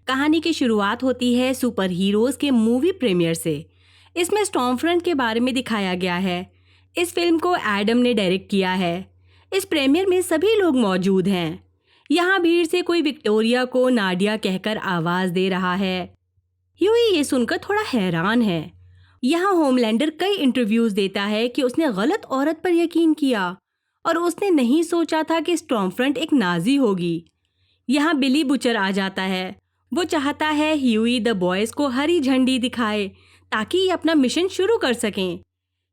कहानी की शुरुआत होती है सुपर हीरोज के मूवी प्रीमियर से। इसमें स्टॉर्मफ्रंट के बारे में दिखाया गया है। इस फिल्म को एडम ने डायरेक्ट किया है। इस प्रीमियर में सभी लोग मौजूद हैं। यहाँ भीड़ से कोई विक्टोरिया को नाडिया कहकर आवाज दे रहा है। ह्यूई ये सुनकर थोड़ा हैरान है। यहाँ होमलैंडर कई इंटरव्यूज देता है कि उसने गलत औरत पर यकीन किया और उसने नहीं सोचा था कि स्टॉर्मफ्रंट एक नाजी होगी। यहाँ बिली बुचर आ जाता है। वो चाहता है ह्यूई द बॉयज को हरी झंडी दिखाए ताकि ये अपना मिशन शुरू कर सकें।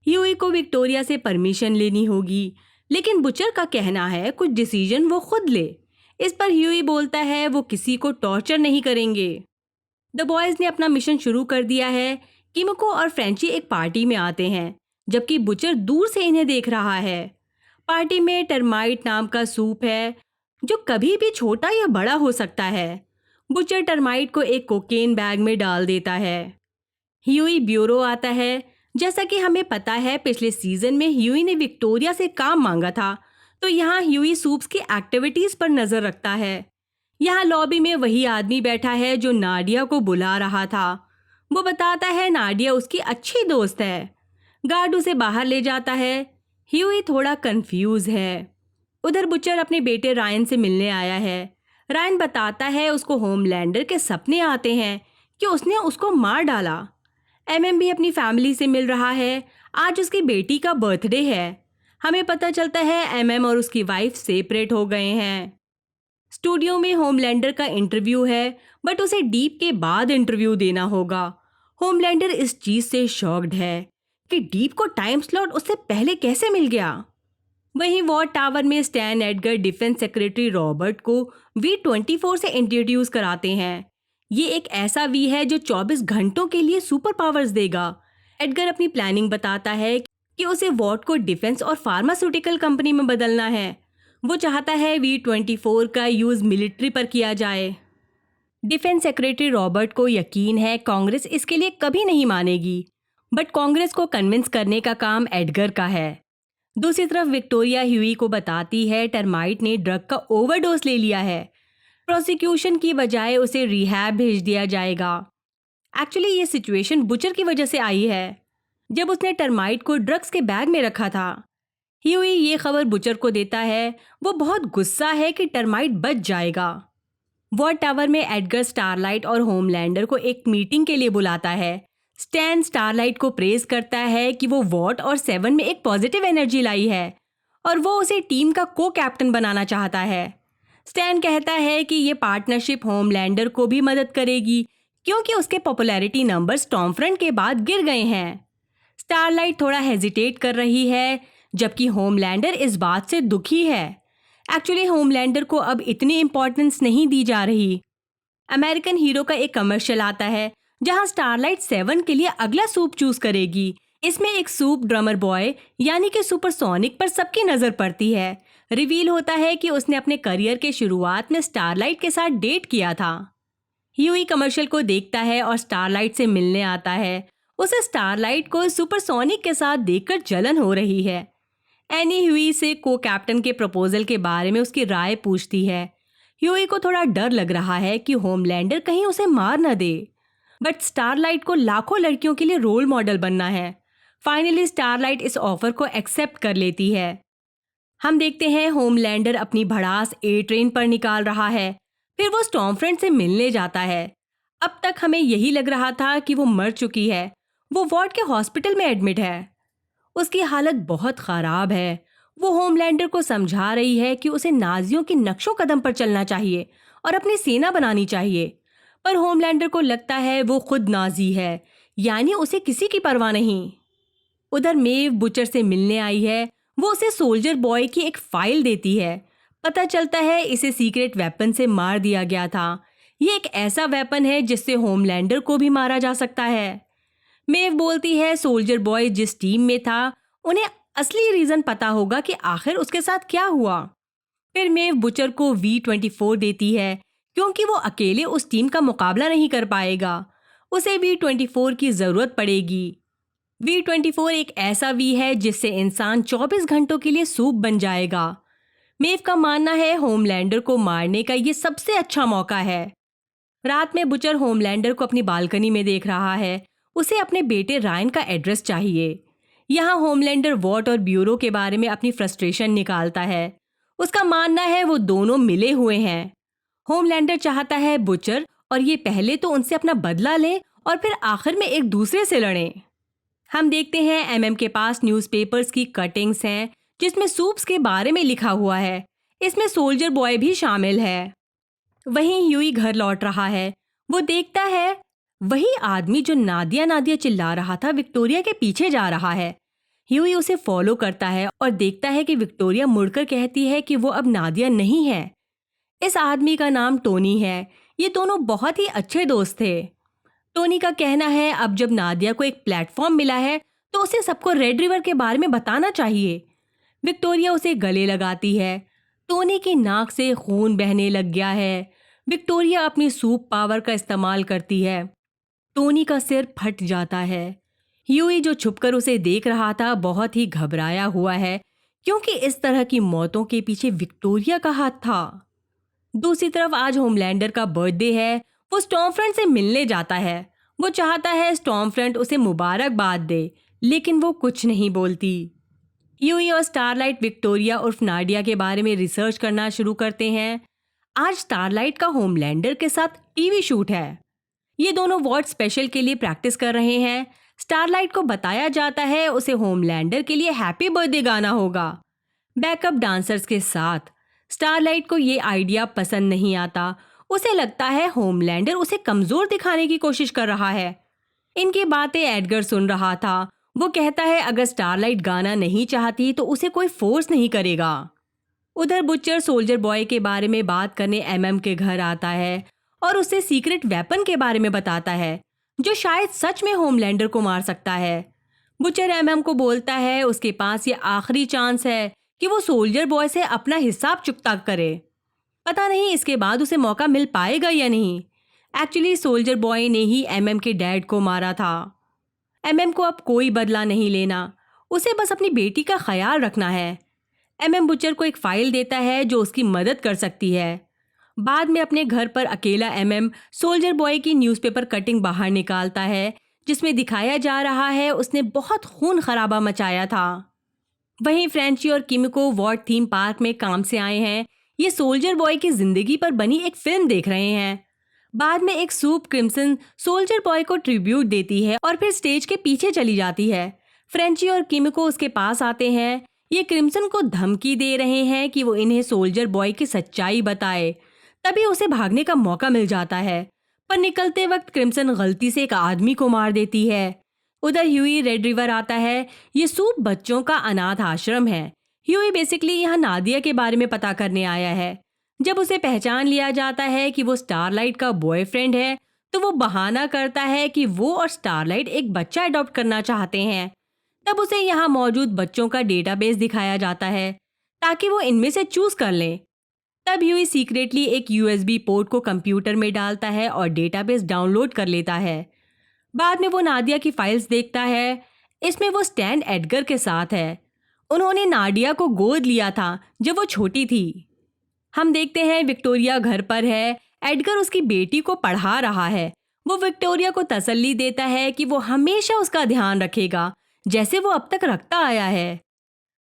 ह्यूई को विक्टोरिया से परमिशन लेनी होगी, लेकिन बुचर का कहना है कुछ डिसीजन वो खुद ले। इस पर ह्यूई बोलता है वो किसी को टॉर्चर नहीं करेंगे। द बॉयज ने अपना मिशन शुरू कर दिया है। किमको और फ्रेंची एक पार्टी में आते हैं, जबकि बुचर दूर से इन्हें देख रहा है। पार्टी में टर्माइट नाम का सूप है जो कभी भी छोटा या बड़ा हो सकता है। बुचर टर्माइट को एक कोकेन बैग में डाल देता है। ह्यूई ब्यूरो आता है। जैसा कि हमें पता है पिछले सीजन में ह्यूई ने विक्टोरिया से काम मांगा था, तो यहाँ ह्यूई सूप्स की एक्टिविटीज पर नजर रखता है। यहाँ लॉबी में वही आदमी बैठा है जो नाडिया को बुला रहा था। वो बताता है नाडिया उसकी अच्छी दोस्त है। गार्ड उसे बाहर ले जाता है। ह्यूई थोड़ा कंफ्यूज है। उधर बुचर अपने बेटे रायन से मिलने आया है। रायन बताता है उसको होमलैंडर के सपने आते हैं कि उसने उसको मार डाला। एमएम भी अपनी फैमिली से मिल रहा है। आज उसकी बेटी का बर्थडे है। हमें पता चलता है एमएम और उसकी वाइफ सेपरेट हो गए हैं। स्टूडियो में होमलैंडर का इंटरव्यू है, बट उसे डीप के बाद इंटरव्यू देना होगा। होमलैंडर इस चीज से शॉक्ड है कि डीप को टाइम स्लॉट उससे पहले कैसे मिल गया। वहीं वॉर टावर में stand Edgar defence secretary Robert को V24 से इंट्रोड्यूस कराते हैं। ये एक ऐसा वी है जो 24 घंटों के लिए सुपर पावर्स देगा। एडगर अपनी प्लानिंग बताता है कि उसे वॉट को डिफेंस और फार्मास्यूटिकल कंपनी में बदलना है। वो चाहता है V24 का यूज मिलिट्री पर किया जाए। डिफेंस सेक्रेटरी रॉबर्ट को यकीन है कांग्रेस इसके लिए कभी नहीं मानेगी, बट कांग्रेस को कन्विंस करने का काम एडगर का है। दूसरी तरफ विक्टोरिया ह्यूई को बताती है टर्माइट ने ड्रग का ओवरडोज ले लिया है। प्रोसिक्यूशन की बजाय उसे रिहैब भेज दिया जाएगा। एक्चुअली ये सिचुएशन बुचर की वजह से आई है, जब उसने टर्माइट को ड्रग्स के बैग में रखा था। ह्यूई ये खबर बुचर को देता है। वो बहुत गुस्सा है कि टर्माइट बच जाएगा। वॉर टावर में एडगर स्टारलाइट और होमलैंडर को एक मीटिंग के लिए बुलाता है। स्टैन स्टारलाइट को प्रेज करता है कि वो वॉट और 7 में एक पॉजिटिव एनर्जी लाई है और वो उसे टीम का को कैप्टन बनाना चाहता है। स्टैन कहता है कि ये पार्टनरशिप होमलैंडर को भी मदद करेगी क्योंकि उसके पॉपुलैरिटी नंबर स्टॉर्मफ्रंट के बाद गिर गए हैं। स्टारलाइट थोड़ा हेजिटेट कर रही है, जबकि होमलैंडर इस बात से दुखी है। एक्चुअली होमलैंडर को अब इतनी इंपॉर्टेंस नहीं दी जा रही। अमेरिकन हीरो का एक कमर्शियल आता है जहां स्टारलाइट 7 के लिए अगला सूप चूज करेगी। इसमें एक सूप ड्रमर बॉय यानी कि सुपरसोनिक पर सबकी नजर पड़ती है। रिवील होता है कि उसने अपने करियर के शुरुआत में स्टारलाइट के साथ डेट किया था। ह्यूई कमर्शियल को देखता है और स्टारलाइट से मिलने आता है। उसे स्टारलाइट को सुपरसोनिक के साथ देखकर जलन हो रही है। एनी ह्यूई से को कैप्टन के प्रपोजल के बारे में उसकी राय पूछती है। ह्यूई को थोड़ा डर लग रहा है कि होमलैंडर कहीं उसे मार न दे, बट स्टारलाइट को लाखों लड़कियों के लिए रोल मॉडल बनना है। फाइनली स्टारलाइट इस ऑफर को एक्सेप्ट कर लेती है। हम देखते हैं होमलैंडर अपनी भड़ास ए ट्रेन पर निकाल रहा है। फिर वो स्टॉर्मफ्रंट से मिलने जाता है। अब तक हमें यही लग रहा था कि वो मर चुकी है। वो वार्ड के हॉस्पिटल में एडमिट है। उसकी हालत बहुत खराब है। वो होमलैंडर को समझा रही है कि उसे नाजियों के नक्शों कदम पर चलना चाहिए और अपनी सेना बनानी चाहिए, पर होमलैंडर को लगता है वो खुद नाजी है, यानी उसे किसी की परवाह नहीं। उधर मेव बुचर से मिलने आई है। वो उसे सोल्जर बॉय की एक फाइल देती है। पता चलता है इसे सीक्रेट वेपन से मार दिया गया था। ये एक ऐसा वेपन है जिससे होमलैंडर को भी मारा जा सकता है। मेव बोलती है सोल्जर बॉय जिस टीम में था उन्हें असली रीजन पता होगा कि आखिर उसके साथ क्या हुआ। फिर मेव बुचर को V24 देती है क्योंकि वो अकेले उस टीम का मुकाबला नहीं कर पाएगा। उसे V24 की जरूरत पड़ेगी। V24 एक ऐसा वी है जिससे इंसान 24 घंटों के लिए सूप बन जाएगा। मेव का मानना है होमलैंडर को मारने का ये सबसे अच्छा मौका है। रात में बुचर होमलैंडर को अपनी बालकनी में देख रहा है। उसे अपने बेटे रायन का एड्रेस चाहिए। यहाँ होमलैंडर वॉट और ब्यूरो के बारे में अपनी फ्रस्ट्रेशन निकालता है। उसका मानना है वो दोनों मिले हुए हैं। होमलैंडर चाहता है बुचर और ये पहले तो उनसे अपना बदला लें और फिर आखिर में एक दूसरे से लड़ें। हम देखते हैं एमएम के पास न्यूज़पेपर्स की कटिंग्स हैं जिसमें सूप्स के बारे में लिखा हुआ है। इसमें सोल्जर बॉय भी शामिल है। वहीं ह्यूई घर लौट रहा है। वो देखता है वही आदमी जो नादिया नादिया चिल्ला रहा था विक्टोरिया के पीछे जा रहा है। ह्यूई उसे फॉलो करता है और देखता है कि विक्टोरिया मुड़कर कहती है कि वो अब नादिया नहीं है। इस आदमी का नाम टोनी है। ये दोनों बहुत ही अच्छे दोस्त थे। टोनी का कहना है अब जब नादिया को एक प्लेटफॉर्म मिला है तो उसे सबको रेड रिवर के बारे में बताना चाहिए। विक्टोरिया उसे गले लगाती है। टोनी की नाक से खून बहने लग गया है। विक्टोरिया अपनी सूप पावर का इस्तेमाल करती है। टोनी का सिर फट जाता है। ह्यूई जो छुपकर उसे देख रहा था बहुत ही घबराया हुआ है क्योंकि इस तरह की मौतों के पीछे विक्टोरिया का हाथ था। दूसरी तरफ आज होमलैंडर का बर्थडे है। वो स्टॉर्मफ्रंट से मिलने जाता है। वो चाहता है स्टॉर्मफ्रंट उसे मुबारकबाद दे, लेकिन वो कुछ नहीं बोलती। ह्यूई और स्टारलाइट विक्टोरिया उर्फ नाडिया के बारे में रिसर्च करना शुरू करते हैं। आज स्टारलाइट का होमलैंडर के साथ टीवी शूट है। ये दोनों वॉट स्पेशल के लिए प्रैक्टिस कर रहे हैं। स्टारलाइट को बताया जाता है उसे होमलैंडर के लिए हैप्पी बर्थडे गाना होगा बैकअप डांसर्स के साथ। स्टारलाइट को ये आइडिया पसंद नहीं आता। उसे लगता है होमलैंडर उसे कमजोर दिखाने की कोशिश कर रहा है। इनकी बातें एडगर सुन रहा था। वो कहता है अगर स्टारलाइट गाना नहीं चाहती तो उसे कोई फोर्स नहीं करेगा। उधर बुचर सोल्जर बॉय के बारे में बात करने एमएम के घर आता है और उसे सीक्रेट वेपन के बारे में बताता है जो शायद सच में होमलैंडर को मार सकता है। बुचर एमएम को बोलता है उसके पास ये आखिरी चांस है कि वो सोल्जर बॉय से अपना हिसाब चुकता करे। पता नहीं इसके बाद उसे मौका मिल पाएगा या नहीं। एक्चुअली सोल्जर बॉय ने ही एमएम के डैड को मारा था। एमएम को अब कोई बदला नहीं लेना। उसे बस अपनी बेटी का ख्याल रखना है। एमएम बुचर को एक फाइल देता है जो उसकी मदद कर सकती है। बाद में अपने घर पर अकेला एमएम सोल्जर बॉय की न्यूज़पेपर कटिंग बाहर निकालता है जिसमें दिखाया जा रहा है उसने बहुत खून खराबा मचाया था। वहीं फ्रेंची और किमिको वॉट थीम पार्क में काम से आए हैं। ये सोल्जर बॉय की जिंदगी पर बनी एक फिल्म देख रहे हैं। बाद में एक सूप क्रिम्सन सोल्जर बॉय को ट्रिब्यूट देती है और फिर स्टेज के पीछे चली जाती है। फ्रेंची और किमिको उसके पास आते हैं। ये क्रिम्सन को धमकी दे रहे हैं कि वो इन्हें सोल्जर बॉय की सच्चाई बताए। तभी उसे भागने का मौका मिल जाता है, पर निकलते वक्त क्रिम्सन गलती से एक आदमी को मार देती है। उधर ह्यूई रेड रिवर आता है। ये सूप बच्चों का अनाथ आश्रम है। ह्यूई बेसिकली यहाँ नादिया के बारे में पता करने आया है। जब उसे पहचान लिया जाता है कि वो स्टारलाइट का बॉयफ्रेंड है तो वो बहाना करता है कि वो और स्टारलाइट एक बच्चा अडॉप्ट करना चाहते हैं। तब उसे यहाँ मौजूद बच्चों का डेटाबेस दिखाया जाता है ताकि वो इनमें से चूज कर ले। तब ह्यूई सीक्रेटली एक यूएसबी पोर्ट को कंप्यूटर में डालता है और डेटाबेस डाउनलोड कर लेता है। बाद में वो नादिया की फाइल्स देखता है। इसमें वो स्टैन एडगर के साथ है। उन्होंने नाडिया को गोद लिया था जब वो छोटी थी। हम देखते हैं विक्टोरिया घर पर है। एडगर उसकी बेटी को पढ़ा रहा है। वो विक्टोरिया को तसल्ली देता है कि वो हमेशा उसका ध्यान रखेगा जैसे वो अब तक रखता आया है।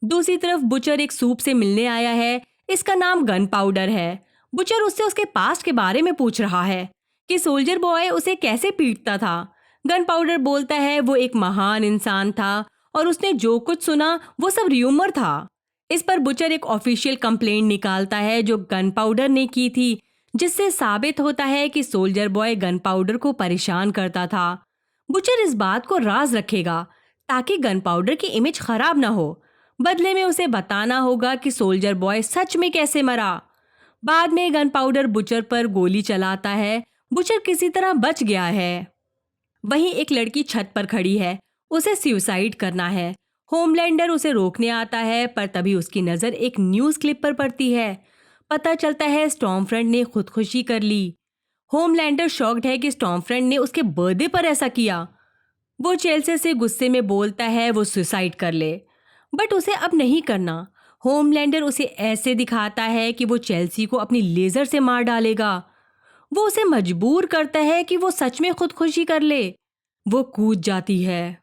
दूसरी तरफ बुचर एक सूप से मिलने आया है। इसका नाम गन पाउडर है। बुचर उससे उसके पास्ट के बारे में पूछ रहा है कि सोल्जर बॉय उसे कैसे पीटता था। गन पाउडर बोलता है वो एक महान इंसान था और उसने जो कुछ सुना वो सब र्यूमर था। इस पर बुचर एक ऑफिशियल कंप्लेंट निकालता है जो गन पाउडर ने की थी, जिससे साबित होता है कि सोल्जर बॉय गन पाउडर को परेशान करता था। बुचर इस बात को राज रखेगा ताकि गन पाउडर की इमेज खराब ना हो। बदले में उसे बताना होगा कि सोल्जर बॉय सच में कैसे मरा। बाद में गन पाउडर बुचर पर गोली चलाता है। बुचर किसी तरह बच गया है। वहीं एक लड़की छत पर खड़ी है। उसे सुसाइड करना है। होमलैंडर उसे रोकने आता है, पर तभी उसकी नज़र एक न्यूज़ क्लिप पर पड़ती है। पता चलता है स्टॉर्मफ्रंट ने खुदकुशी कर ली। होमलैंडर शॉक्ड है कि स्टॉर्मफ्रंट ने उसके बर्थडे पर ऐसा किया। वो चेल्सी से गुस्से में बोलता है वो सुसाइड कर ले, बट उसे अब नहीं करना। होमलैंडर उसे ऐसे दिखाता है कि वो चेल्सी को अपनी लेज़र से मार डालेगा। वो उसे मजबूर करता है कि वो सच में खुदकुशी कर ले। वो कूद जाती है।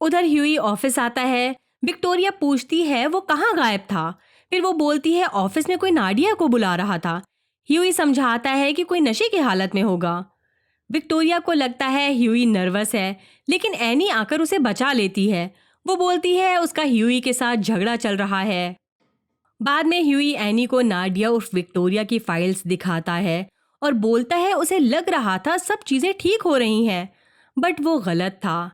उधर ह्यूई ऑफिस आता है। विक्टोरिया पूछती है वो कहाँ गायब था। फिर वो बोलती है ऑफिस में कोई नाडिया को बुला रहा था। ह्यूई समझाता है कि कोई नशे की हालत में होगा। विक्टोरिया को लगता है ह्यूई नर्वस है, लेकिन एनी आकर उसे बचा लेती है। वो बोलती है उसका ह्यूई के साथ झगड़ा चल रहा है। बाद में ह्यूई एनी को नाडिया उर्फ विक्टोरिया की फाइल्स दिखाता है और बोलता है उसे लग रहा था सब चीज़ें ठीक हो रही हैं, बट वो गलत था।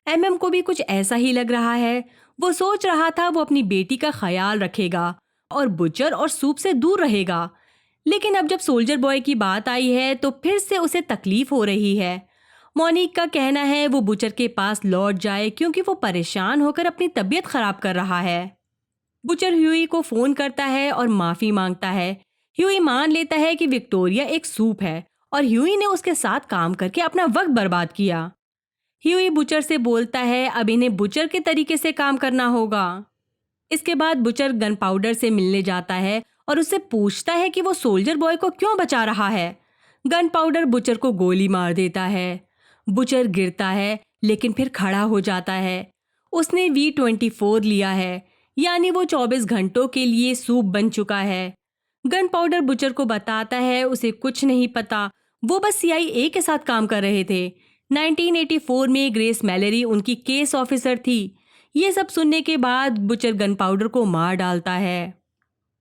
एमएम को भी कुछ ऐसा ही लग रहा है। वो सोच रहा था वो अपनी बेटी का ख्याल रखेगा और बुचर और सूप से दूर रहेगा, लेकिन अब जब सोल्जर बॉय की बात आई है तो फिर से उसे तकलीफ हो रही है। मोनिक का कहना है वो बुचर के पास लौट जाए क्योंकि वो परेशान होकर अपनी तबीयत खराब कर रहा है। बुचर ह्यूई को फोन करता है और माफी मांगता है। ह्यूई मान लेता है कि विक्टोरिया एक सूप है और ह्यूई ने उसके साथ काम करके अपना वक्त बर्बाद किया। ह्यूई बुचर से बोलता है अब इन्हें बुचर के तरीके से काम करना होगा। इसके बाद बुचर गन पाउडर से मिलने जाता है और उससे पूछता है कि वो सोल्जर बॉय को क्यों बचा रहा है। गन पाउडर बुचर को गोली मार देता है। बुचर गिरता है लेकिन फिर खड़ा हो जाता है। उसने V24 लिया है, यानी वो 24 घंटों के लिए सूप बन चुका है। गन पाउडर बुचर को बताता है उसे कुछ नहीं पता, वो बस CIA के साथ काम कर रहे थे। 1984 में ग्रेस मैलेरी उनकी केस ऑफिसर थी। ये सब सुनने के बाद बुचर गन पाउडर को मार डालता है।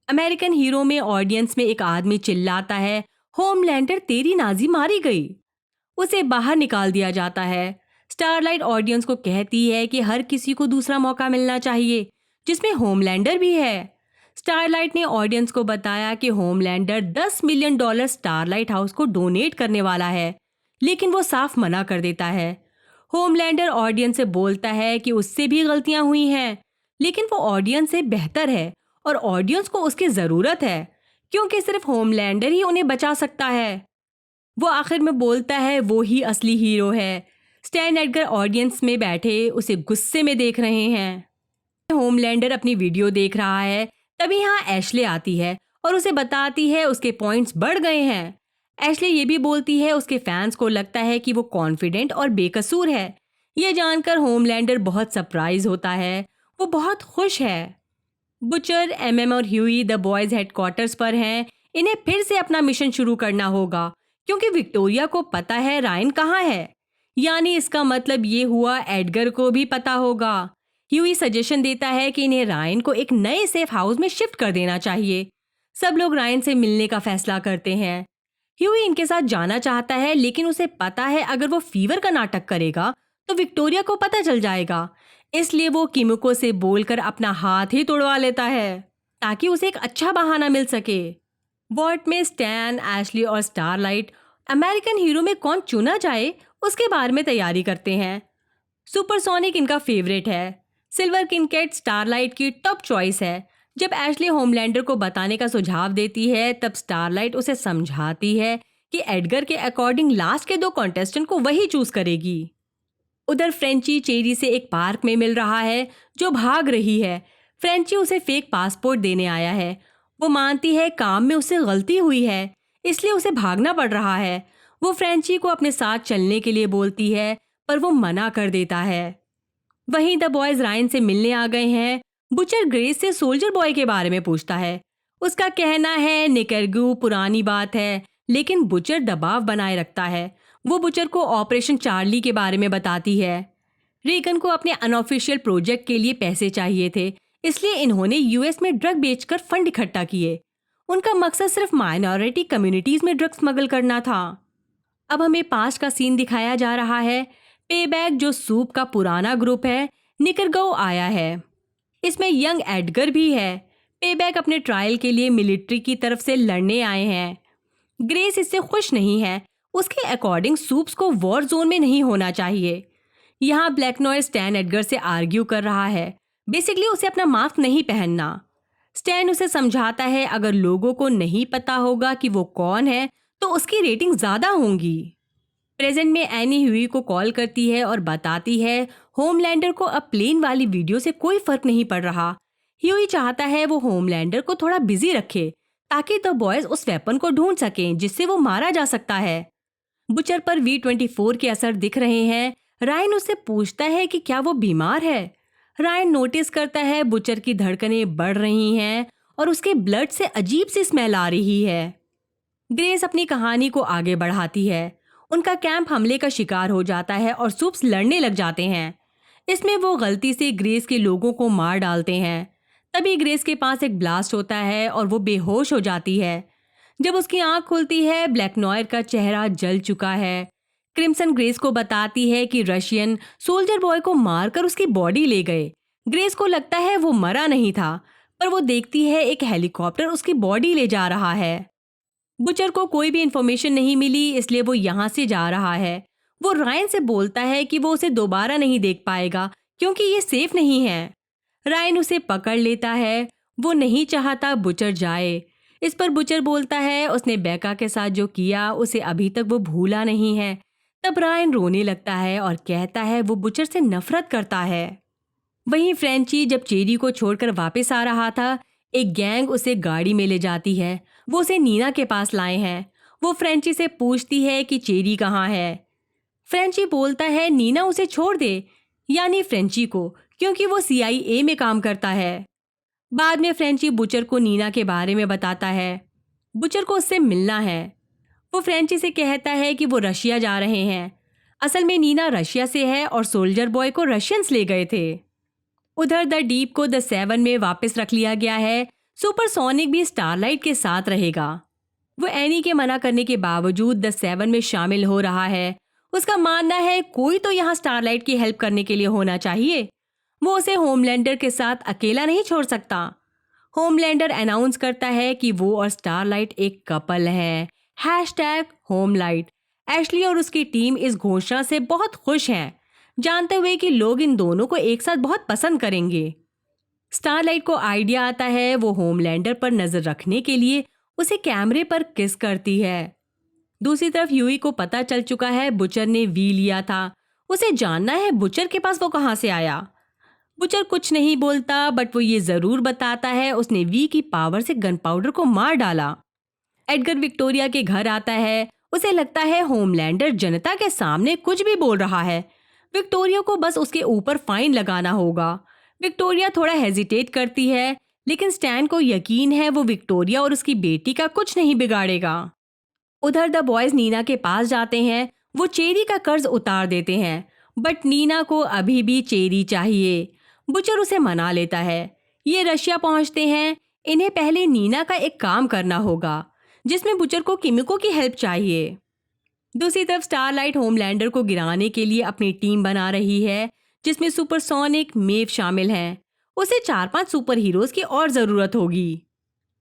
अमेरिकन हीरो में ऑडियंस में एक आदमी चिल्लाता है होमलैंडर तेरी नाजी मारी गई। उसे बाहर निकाल दिया जाता है। स्टारलाइट ऑडियंस को कहती है कि हर किसी को दूसरा मौका मिलना चाहिए, जिसमें होमलैंडर भी है। स्टारलाइट ने ऑडियंस को बताया कि होमलैंडर $10 मिलियन स्टारलाइट हाउस को डोनेट करने वाला है, लेकिन वो साफ मना कर देता है। होमलैंडर ऑडियंस से बोलता है कि उससे भी गलतियां हुई हैं, लेकिन वो ऑडियंस से बेहतर है और ऑडियंस को उसकी ज़रूरत है क्योंकि सिर्फ होमलैंडर ही उन्हें बचा सकता है। वो आखिर में बोलता है वो ही असली हीरो है। स्टैन एडगर ऑडियंस में बैठे उसे गुस्से में देख रहे हैं। होमलैंडर अपनी वीडियो देख रहा है, तभी यहाँ एशले आती है और उसे बताती है उसके पॉइंट्स बढ़ गए हैं। एशले ये भी बोलती है उसके फैंस को लगता है कि वो कॉन्फिडेंट और बेकसूर है। ये जानकर होमलैंडर बहुत सरप्राइज होता है। वो बहुत खुश है। बुचर, एमएम और ह्यूई द बॉयज हेडक्वार्टर्स पर हैं। इन्हें फिर से अपना मिशन शुरू करना होगा क्योंकि विक्टोरिया को पता है रायन कहाँ है, यानी इसका मतलब ये हुआ एडगर को भी पता होगा। ह्यूई सजेशन देता है कि इन्हें रायन को एक नए सेफ हाउस में शिफ्ट कर देना चाहिए। सब लोग रायन से मिलने का फैसला करते हैं। ह्यूई इनके साथ जाना चाहता है, लेकिन उसे पता है अगर वो फीवर का नाटक करेगा तो विक्टोरिया को पता चल जाएगा। इसलिए वो किमुको से बोलकर अपना हाथ ही तोड़वा लेता है ताकि उसे एक अच्छा बहाना मिल सके। वॉर्ट में स्टैन, एशली और स्टारलाइट अमेरिकन हीरो में कौन चुना जाए उसके बारे में तैयारी करते हैं। सुपरसोनिक इनका फेवरेट है। सिल्वर किंकेट स्टारलाइट की टॉप चॉइस है। जब एशली होमलैंडर को बताने का सुझाव देती है तब स्टारलाइट उसे समझाती है कि एडगर के अकॉर्डिंग लास्ट के 2 कॉन्टेस्टेंट को वही चूज करेगी। उधर फ्रेंची चेरी से एक पार्क में मिल रहा है जो भाग रही है। फ्रेंची उसे फेक पासपोर्ट देने आया है। वो मानती है काम में उससे गलती हुई है, इसलिए उसे भागना पड़ रहा है। वो फ्रेंची को अपने साथ चलने के लिए बोलती है, पर वो मना कर देता है। वहीं द बॉयज रायन से मिलने आ गए हैं। बुचर ग्रेस से सोल्जर बॉय के बारे में पूछता है। उसका कहना है निकरगू पुरानी बात है, लेकिन बुचर दबाव बनाए रखता है। वो बुचर को ऑपरेशन चार्ली के बारे में बताती है। रेगन को अपने अनऑफिशियल प्रोजेक्ट के लिए पैसे चाहिए थे, इसलिए इन्होंने यूएस में ड्रग बेचकर फंड इकट्ठा किए। उनका मकसद सिर्फ माइनॉरिटी कम्युनिटीज में ड्रग स्मगल करना था। अब हमें पास्ट का सीन दिखाया जा रहा है। पेबैक जो सूप का पुराना ग्रुप है, निकरगो आया है। इसमें यंग एडगर भी है। पेबैक अपने ट्रायल के लिए मिलिट्री की तरफ से लड़ने आए हैं। ग्रेस इससे खुश नहीं है। उसके अकॉर्डिंग सूप्स को वॉर जोन में नहीं होना चाहिए। यहाँ ब्लैक नॉयर स्टैन एडगर से आर्ग्यू कर रहा है। बेसिकली उसे अपना मास्क नहीं पहनना। स्टैन उसे समझाता है अगर लोगों को नहीं पता होगा कि वो कौन है तो उसकी रेटिंग ज़्यादा होंगी। प्रेजेंट में एनी ह्यूई को कॉल करती है और बताती है होमलैंडर को अब प्लेन वाली वीडियो से कोई फर्क नहीं पड़ रहा। ह्यूई चाहता है वो होमलैंडर को थोड़ा बिजी रखे ताकि द बॉयज उस वेपन को ढूंढ सकें जिससे वो मारा जा सकता है। बुचर पर V24 के असर दिख रहे हैं। रायन उससे पूछता है कि क्या वो बीमार है। रायन नोटिस करता है बुचर की धड़कनें बढ़ रही हैं और उसके ब्लड से अजीब सी स्मेल आ रही है। ग्रेस अपनी कहानी को आगे बढ़ाती है। उनका कैंप हमले का शिकार हो जाता है और सूप्स लड़ने लग जाते हैं। इसमें वो गलती से ग्रेस के लोगों को मार डालते हैं। तभी ग्रेस के पास एक ब्लास्ट होता है और वो बेहोश हो जाती है। जब उसकी आंख खुलती है, ब्लैक नॉयर का चेहरा जल चुका है। क्रिम्सन ग्रेस को बताती है कि रशियन सोल्जर बॉय को मारकर उसकी बॉडी ले गए। ग्रेस को लगता है वो मरा नहीं था, पर वो देखती है एक हेलीकॉप्टर उसकी बॉडी ले जा रहा है। बुचर को कोई भी इंफॉर्मेशन नहीं मिली, इसलिए वो यहाँ से जा रहा है। वो रायन से बोलता है कि वो उसे दोबारा नहीं देख पाएगा क्योंकि ये सेफ नहीं है। रायन उसे पकड़ लेता है। वो नहीं चाहता बुचर जाए। इस पर बुचर बोलता है उसने बेका के साथ जो किया उसे अभी तक वो भूला नहीं है। तब रायन रोने लगता है और कहता है वो बुचर से नफरत करता है। वहीं फ्रेंची जब चेरी को छोड़कर वापस आ रहा था, एक गैंग उसे गाड़ी में ले जाती है। वो उसे नीना के पास लाए हैं। वो फ्रेंची से पूछती है कि चेरी कहाँ है। फ्रेंची बोलता है नीना उसे छोड़ दे, यानी फ्रेंची को, क्योंकि वो CIA में काम करता है। बाद में फ्रेंची बुचर को नीना के बारे में बताता है। बुचर को उससे मिलना है। वो फ्रेंची से कहता है कि वो रशिया जा रहे हैं। असल में नीना रशिया से है और सोल्जर बॉय को रशियंस ले गए थे। उधर द डीप को द 7 में वापस रख लिया गया है। सुपरसोनिक भी स्टारलाइट के साथ रहेगा। वो एनी के मना करने के बावजूद द 7 में शामिल हो रहा है। उसका मानना है कोई तो यहाँ स्टारलाइट की हेल्प करने के लिए होना चाहिए। वो उसे होमलैंडर के साथ अकेला नहीं छोड़ सकता। होमलैंडर अनाउंस करता है कि वो और स्टारलाइट एक कपल है। #होमलाइट। एशली और उसकी टीम इस घोषणा से बहुत खुश हैं, जानते हुए कि लोग इन दोनों को एक साथ बहुत पसंद करेंगे। स्टारलाइट को आइडिया आता है। वो होमलैंडर पर नजर रखने के लिए उसे कैमरे पर किस करती है। दूसरी तरफ ह्यूई को पता चल चुका है बुचर ने वी लिया था। उसे जानना है बुचर के पास वो कहाँ से आया। बुचर कुछ नहीं बोलता, बट वो ये जरूर बताता है उसने वी की पावर से गन पाउडर को मार डाला। एडगर विक्टोरिया के घर आता है। उसे लगता है होमलैंडर जनता के सामने कुछ भी बोल रहा है। विक्टोरिया को बस उसके ऊपर फाइन लगाना होगा। विक्टोरिया थोड़ा हेजिटेट करती है, लेकिन स्टैन को यकीन है वो विक्टोरिया और उसकी बेटी का कुछ नहीं बिगाड़ेगा। उधर द बॉयज नीना के पास जाते हैं। वो चेरी का कर्ज उतार देते हैं, बट नीना को अभी भी चेरी चाहिए। बुचर उसे मना लेता है। ये रशिया पहुंचते हैं। इन्हें पहले नीना का एक काम करना होगा जिसमें बुचर को किमिको की हेल्प चाहिए। दूसरी तरफ स्टारलाइट होमलैंडर को गिराने के लिए अपनी टीम बना रही है, जिसमें सुपरसोनिक, मेव शामिल हैं। उसे 4-5 सुपर हीरोज की और जरूरत होगी।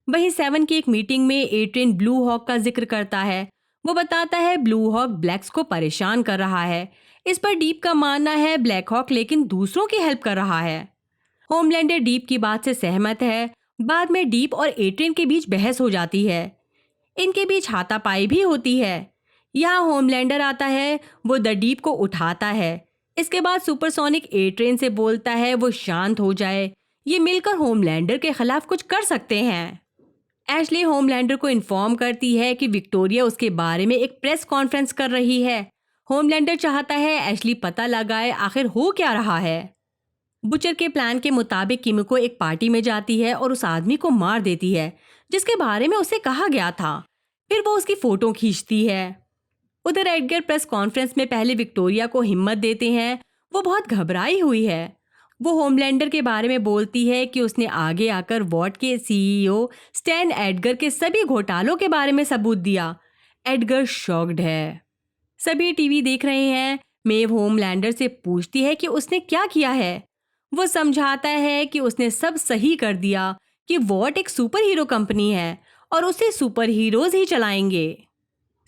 वहीं 7 की एक मीटिंग में एट्रियन ब्लू हॉक का जिक्र करता है। वो बताता है ब्लू हॉक ब्लैक्स को परेशान कर रहा है। इस पर डीप का मानना है ब्लैक हॉक लेकिन दूसरों की हेल्प कर रहा है। होमलैंडर डीप की बात से सहमत है। बाद में डीप और एट्रियन के बीच बहस हो जाती है। इनके बीच हाथापाई भी होती है। यहाँ होमलैंडर आता है। वो द डीप को उठाता है। इसके बाद सुपरसोनिक एट्रियन से बोलता है वो शांत हो जाए। ये मिलकर होमलैंडर के खिलाफ कुछ कर सकते हैं। एशली होमलैंडर को इन्फॉर्म करती है कि विक्टोरिया उसके बारे में एक प्रेस कॉन्फ्रेंस कर रही है। होमलैंडर चाहता है एशली पता लगाए आखिर हो क्या रहा है। बुचर के प्लान के मुताबिक किमिको एक पार्टी में जाती है और उस आदमी को मार देती है जिसके बारे में उसे कहा गया था। फिर वो उसकी फोटो खींचती है। उधर एडगर प्रेस कॉन्फ्रेंस में पहले विक्टोरिया को हिम्मत देते हैं। वो बहुत घबराई हुई है। वो होमलैंडर के बारे में बोलती है कि उसने आगे आकर वॉट के CEO स्टैन एडगर के सभी घोटालों के बारे में सबूत दिया। एडगर शॉक्ड है। सभी टीवी देख रहे हैं। मेव होमलैंडर से पूछती है कि उसने क्या किया है। वो समझाता है कि उसने सब सही कर दिया, कि वॉट एक सुपर हीरो कंपनी है और उसे सुपर हीरोज ही चलाएंगे।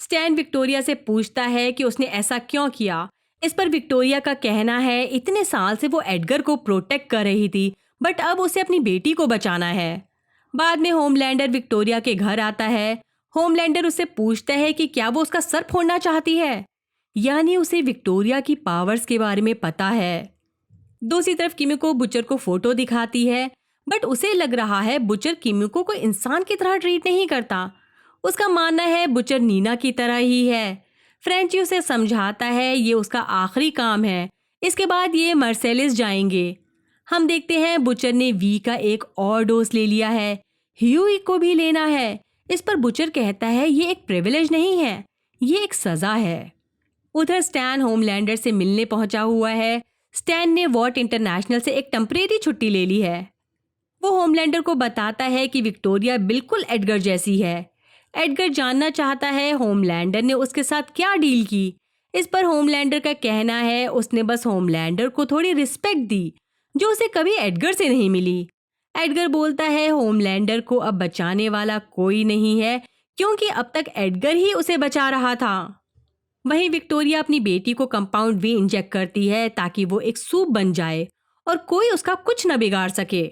स्टैन विक्टोरिया से पूछता है कि उसने ऐसा क्यों किया। इस पर विक्टोरिया का कहना है इतने साल से वो एडगर को प्रोटेक्ट कर रही थी, बट अब उसे अपनी बेटी को बचाना है। बाद में होमलैंडर विक्टोरिया के घर आता है। होमलैंडर उससे पूछता है कि क्या वो उसका सर फोड़ना चाहती है, यानी उसे विक्टोरिया की पावर्स के बारे में पता है। दूसरी तरफ किमिको बुचर को फोटो दिखाती है। बट उसे लग रहा है बुचर किमिको को इंसान की तरह ट्रीट नहीं करता। उसका मानना है बुचर नीना की तरह ही है। फ्रेंची उसे समझाता है ये उसका आखिरी काम है, इसके बाद ये मर्सेलिस जाएंगे। हम देखते हैं बुचर ने वी का एक और डोज ले लिया है, ह्यूई को भी लेना है। इस पर बुचर कहता है ये एक प्रिविलेज नहीं है, ये एक सजा है। उधर स्टैन होमलैंडर से मिलने पहुंचा हुआ है। स्टैन ने वॉट इंटरनेशनल से एक टेम्परेरी छुट्टी ले ली है। वो होमलैंडर को बताता है कि विक्टोरिया बिल्कुल एडगर जैसी है। एडगर जानना चाहता है होमलैंडर ने उसके साथ क्या डील की। इस पर होमलैंडर का कहना है उसने बस होमलैंडर को थोड़ी रिस्पेक्ट दी जो उसे कभी एडगर से नहीं मिली। एडगर बोलता है होमलैंडर को अब बचाने वाला कोई नहीं है क्योंकि अब तक एडगर ही उसे बचा रहा था। वहीं विक्टोरिया अपनी बेटी को कंपाउंड वी इंजेक्ट करती है ताकि वो एक सूप बन जाए और कोई उसका कुछ न बिगाड़ सके।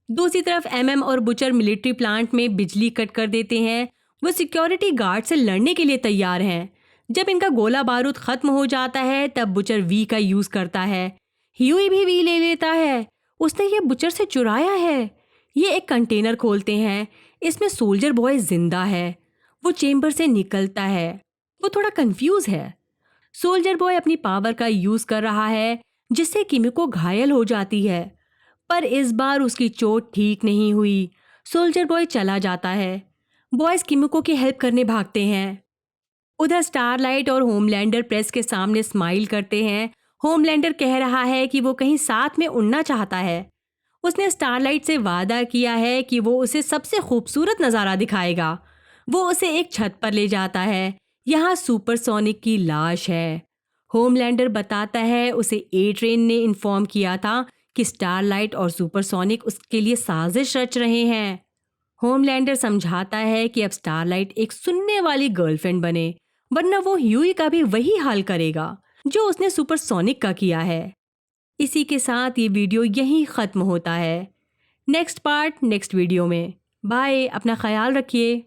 दूसरी तरफ एमएम और बुचर मिलिट्री प्लांट में बिजली कट कर देते हैं। वो सिक्योरिटी गार्ड से लड़ने के लिए तैयार हैं। जब इनका गोला बारूद खत्म हो जाता है तब बुचर वी का यूज करता है। ह्यूई भी वी ले लेता है, उसने ये बुचर से चुराया है। ये एक कंटेनर खोलते हैं, इसमें सोल्जर बॉय जिंदा है। वो चेम्बर से निकलता है। वो थोड़ा कंफ्यूज है। सोल्जर बॉय अपनी पावर का यूज कर रहा है जिससे किमिको घायल हो जाती है, पर इस बार उसकी चोट ठीक नहीं हुई। सोल्जर बॉय चला जाता है। बॉयज किमिको की हेल्प करने भागते हैं। उधर स्टारलाइट और होमलैंडर प्रेस के सामने स्माइल करते हैं। होमलैंडर कह रहा है कि वो कहीं साथ में उड़ना चाहता है। उसने स्टारलाइट से वादा किया है कि वो उसे सबसे खूबसूरत नज़ारा दिखाएगा। वो उसे एक छत पर ले जाता है। यहाँ सुपरसोनिक की लाश है। होमलैंडर बताता है उसे ए ट्रेन ने इन्फॉर्म किया था कि स्टारलाइट और सुपरसोनिक उसके लिए साजिश रच रहे हैं। होमलैंडर समझाता है कि अब स्टारलाइट एक सुनने वाली गर्लफ्रेंड बने, वरना वो ह्यूई का भी वही हाल करेगा जो उसने सुपरसोनिक का किया है। इसी के साथ ये वीडियो यहीं ख़त्म होता है। नेक्स्ट पार्ट नेक्स्ट वीडियो में। बाय, अपना ख्याल रखिए।